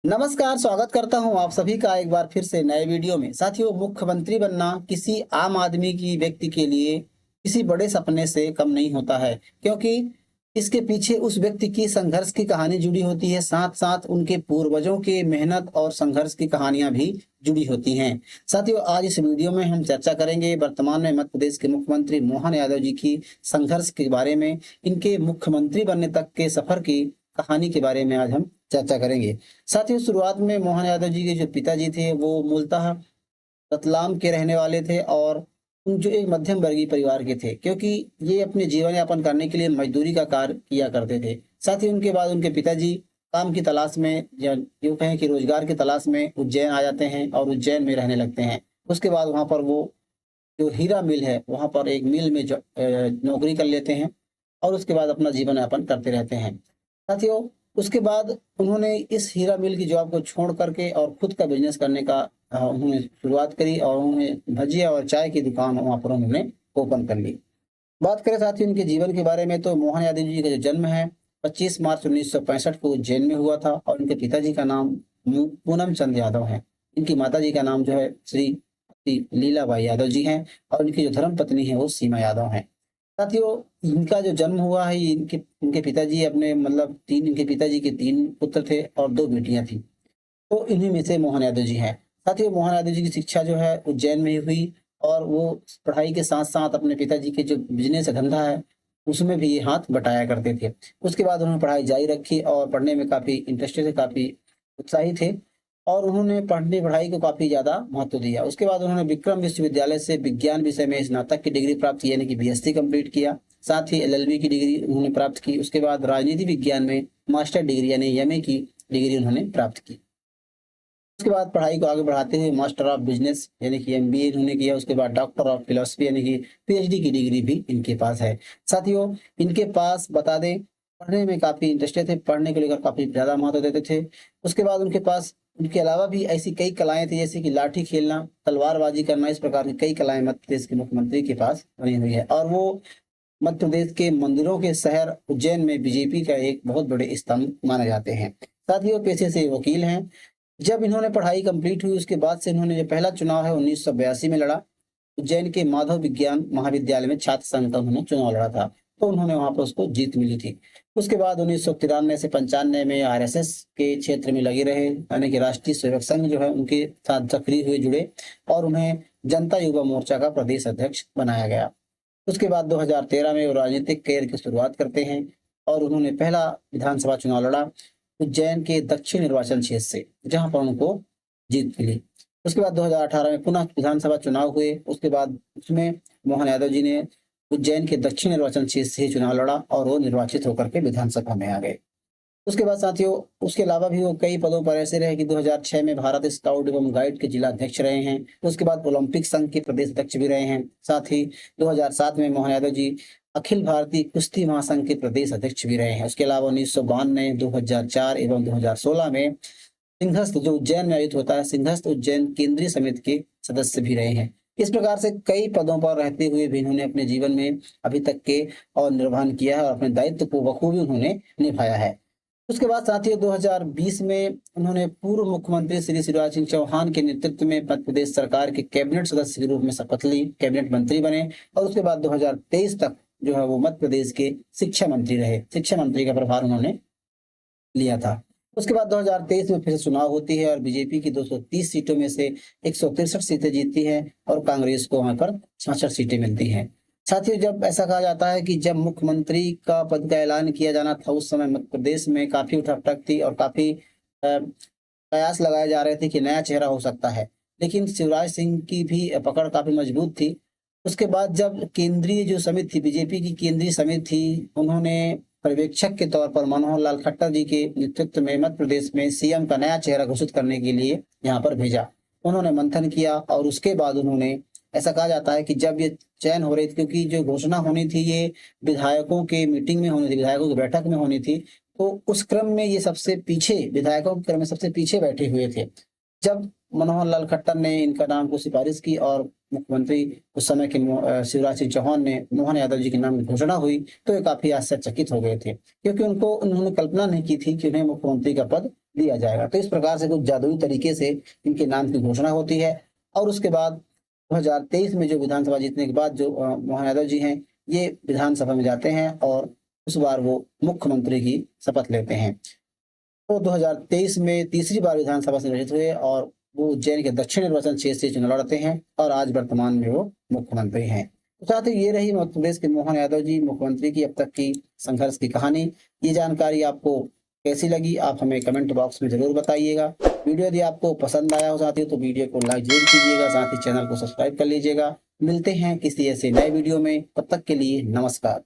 नमस्कार, स्वागत करता हूं आप सभी का एक बार फिर से नए वीडियो में। साथियों, मुख्यमंत्री बनना किसी आम आदमी की व्यक्ति के लिए किसी बड़े सपने से कम नहीं होता है, क्योंकि इसके पीछे उस व्यक्ति की संघर्ष की कहानी जुड़ी होती है, साथ-साथ उनके पूर्वजों के मेहनत और संघर्ष की कहानियां भी जुड़ी होती हैं। साथियों, आज इस वीडियो में हम चर्चा करेंगे वर्तमान में मध्य प्रदेश के मुख्यमंत्री मोहन यादव जी की संघर्ष के बारे में, इनके मुख्यमंत्री बनने तक के सफर की कहानी के बारे में आज हम चर्चा करेंगे। साथियों, शुरुआत में मोहन यादव जी के जो पिताजी थे वो मूलतः रतलाम के रहने वाले थे और जो एक मध्यम वर्गीय परिवार के थे, क्योंकि ये अपने जीवन यापन करने के लिए मजदूरी का कार्य किया करते थे। साथ ही उनके बाद उनके पिताजी काम की तलाश में या यूँ कहें कि रोजगार की तलाश में उज्जैन आ जाते हैं और उज्जैन में रहने लगते हैं। उसके बाद वहाँ पर वो जो हीरा मिल है वहाँ पर एक मिल में नौकरी कर लेते हैं और उसके बाद अपना जीवन यापन करते रहते हैं। साथियों, उसके बाद उन्होंने इस हीरा मिल की जॉब को छोड़ करके और खुद का बिजनेस करने का उन्होंने शुरुआत करी और उन्होंने भजिया और चाय की दुकान वहाँ पर उन्होंने ओपन कर ली। बात करें साथ ही उनके जीवन के बारे में तो मोहन यादव जी का जो जन्म है 25 मार्च 1965 को उज्जैन में हुआ था और उनके पिताजी का नाम पूनम चंद यादव है। इनकी माताजी का नाम जो है श्री लीलाबाई यादव जी हैं और इनकी जो धर्म पत्नी है वो सीमा यादव हैं। साथियों, इनका जो जन्म हुआ है इनके इनके पिताजी अपने मतलब तीन इनके पिताजी के तीन पुत्र थे और दो बेटियां थी। तो इन्हीं में से मोहन यादव जी हैं। साथियों, मोहन यादव जी की शिक्षा जो है उज्जैन में ही हुई और वो पढ़ाई के साथ-साथ अपने पिताजी के जो बिज़नेस धंधा है, उसमें भी ये हाथ बटाया करते थे। उसके बाद उन्होंने पढ़ाई जारी रखी और पढ़ने में काफ़ी इंटरेस्टेड थे, काफ़ी उत्साही थे और उन्होंने पढ़ाई को काफ़ी ज़्यादा महत्व दिया। उसके बाद उन्होंने विक्रम विश्वविद्यालय से विज्ञान विषय में स्नातक की डिग्री प्राप्त की, यानी कि बीएससी कंप्लीट किया। साथ ही एलएलबी की डिग्री उन्होंने प्राप्त की। उसके बाद राजनीति विज्ञान में मास्टर डिग्री यानी एमए की डिग्री उन्होंने प्राप्त की। उसके बाद पढ़ाई को आगे बढ़ाते हुए मास्टर ऑफ बिजनेस यानी कि एमबीए इन्होंने किया। उसके बाद डॉक्टर ऑफ फिलोसफी यानी कि पीएचडी की डिग्री भी इनके पास है। साथियों, इनके पास बता दें पढ़ने में काफ़ी इंटरेस्टेड थे, पढ़ने को लेकर काफ़ी ज़्यादा महत्व देते थे। उसके बाद उनके पास उनके अलावा भी ऐसी कई कलाएँ थी जैसे कि लाठी खेलना, तलवारबाजी करना, इस प्रकार की कई कलाएँ मध्य प्रदेश के मुख्यमंत्री के पास बनी हुई है और वो मध्य प्रदेश के मंदिरों के शहर उज्जैन में बीजेपी का एक बहुत बड़े स्तंभ माने जाते हैं। साथियों, पेशे से वकील हैं। जब इन्होंने पढ़ाई कंप्लीट हुई उसके बाद से इन्होंने जो पहला चुनाव है 1982 में लड़ा। उज्जैन के माधव विज्ञान महाविद्यालय में छात्र संघ का उन्होंने चुनाव लड़ा था, तो उन्होंने वहां पर उसको जीत मिली थी। उसके बाद 1993 से 95 में आरएसएस के क्षेत्र में लगे रहे, यानी कि राष्ट्रीय सेवक संघ जो है उनके साथ सक्रिय हुए जुड़े और उन्हें जनता युवा मोर्चा का प्रदेश अध्यक्ष बनाया गया। उसके बाद 2013 में वो राजनीतिक कैरियर की शुरुआत करते हैं और उन्होंने पहला विधानसभा चुनाव लड़ा उज्जैन के दक्षिण निर्वाचन क्षेत्र से, जहां पर उनको जीत मिली। उसके बाद 2018 में पुनः विधानसभा चुनाव हुए। उसके बाद उसमें मोहन यादव जी ने उज्जैन के दक्षिण निर्वाचन क्षेत्र से ही चुनाव लड़ा और वो निर्वाचित होकर के विधानसभा में आ गए। उसके बाद साथियों, उसके अलावा भी वो कई पदों पर ऐसे रहे कि 2006 में भारत स्काउट एवं गाइड के जिला अध्यक्ष रहे हैं। उसके बाद ओलंपिक संघ के प्रदेश अध्यक्ष भी रहे हैं। साथ ही 2007 में मोहन यादव जी अखिल भारतीय कुश्ती महासंघ के प्रदेश अध्यक्ष भी रहे हैं। उसके अलावा 1992, 2004 एवं 2016 में सिंहस्थ जो उज्जैन में आयोजित होता है, सिंहस्थ उज्जैन केंद्रीय समिति के सदस्य भी रहे हैं। इस प्रकार से कई पदों पर रहते हुए भी इन्होंने अपने जीवन में अभी तक के और निर्वहन किया है और अपने दायित्व को बखूबी उन्होंने निभाया है। उसके बाद साथियों 2020 में उन्होंने पूर्व मुख्यमंत्री श्री शिवराज सिंह चौहान के नेतृत्व में मध्य प्रदेश सरकार के कैबिनेट सदस्य के रूप में शपथ ली, कैबिनेट मंत्री बने और उसके बाद 2023 तक जो है वो मध्य प्रदेश के शिक्षा मंत्री रहे। शिक्षा मंत्री का प्रभार उन्होंने लिया था। उसके बाद 2023 में फिर से चुनाव होती है और बीजेपी की 230 सीटों में से 163 सीटें जीतती हैं और कांग्रेस को वहां पर 66 सीटें मिलती हैं। साथियों, जब ऐसा कहा जाता है कि जब मुख्यमंत्री का पद का ऐलान किया जाना था उस समय मध्य प्रदेश में काफी उठापटक थी और काफी कयास लगाए जा रहे थे कि नया चेहरा हो सकता है, लेकिन शिवराज सिंह की भी पकड़ काफी मजबूत थी। उसके बाद जब केंद्रीय जो समिति थी, बीजेपी की केंद्रीय समिति थी, उन्होंने पर्यवेक्षक के तौर पर मनोहर लाल खट्टर जी के नेतृत्व में मध्य प्रदेश में सीएम का नया चेहरा घोषित करने के लिए यहाँ पर भेजा। उन्होंने मंथन किया और उसके बाद उन्होंने ऐसा कहा जाता है कि जब ये चयन हो रही थी, क्योंकि जो घोषणा होनी थी ये विधायकों के मीटिंग में होनी थी, विधायकों की बैठक में होनी थी, तो उस क्रम में ये सबसे पीछे विधायकों के क्रम में सबसे पीछे बैठे हुए थे। जब मनोहर लाल खट्टर ने इनका नाम को सिफारिश की और मुख्यमंत्री उस समय के शिवराज सिंह चौहान ने मोहन यादव जी के नाम की घोषणा हुई, तो ये काफी आश्चर्यचकित हो गए थे, क्योंकि उन्होंने कल्पना नहीं की थी कि उन्हें मुख्यमंत्री का पद दिया जाएगा। तो इस प्रकार से कुछ जादुई तरीके से इनके नाम की घोषणा होती है और उसके बाद 2023 में जो विधानसभा जीतने के बाद जो मोहन यादव जी हैं, ये विधानसभा में जाते हैं और उस बार वो मुख्यमंत्री की शपथ लेते हैं। तो 2023 में तीसरी बार विधानसभा से निर्वाचित हुए और वो उज्जैन के दक्षिण निर्वाचन क्षेत्र से चुनाव लड़ते हैं और आज वर्तमान में वो मुख्यमंत्री हैं। तो साथ ही ये रही मध्य प्रदेश के मोहन यादव जी मुख्यमंत्री की अब तक की संघर्ष की कहानी। ये जानकारी आपको कैसी लगी आप हमें कमेंट बॉक्स में जरूर बताइएगा। वीडियो यदि आपको पसंद आया हो साथियों तो वीडियो को लाइक जरूर कीजिएगा, साथ ही चैनल को सब्सक्राइब कर लीजिएगा। मिलते हैं किसी ऐसे नए वीडियो में, तब तक के लिए नमस्कार।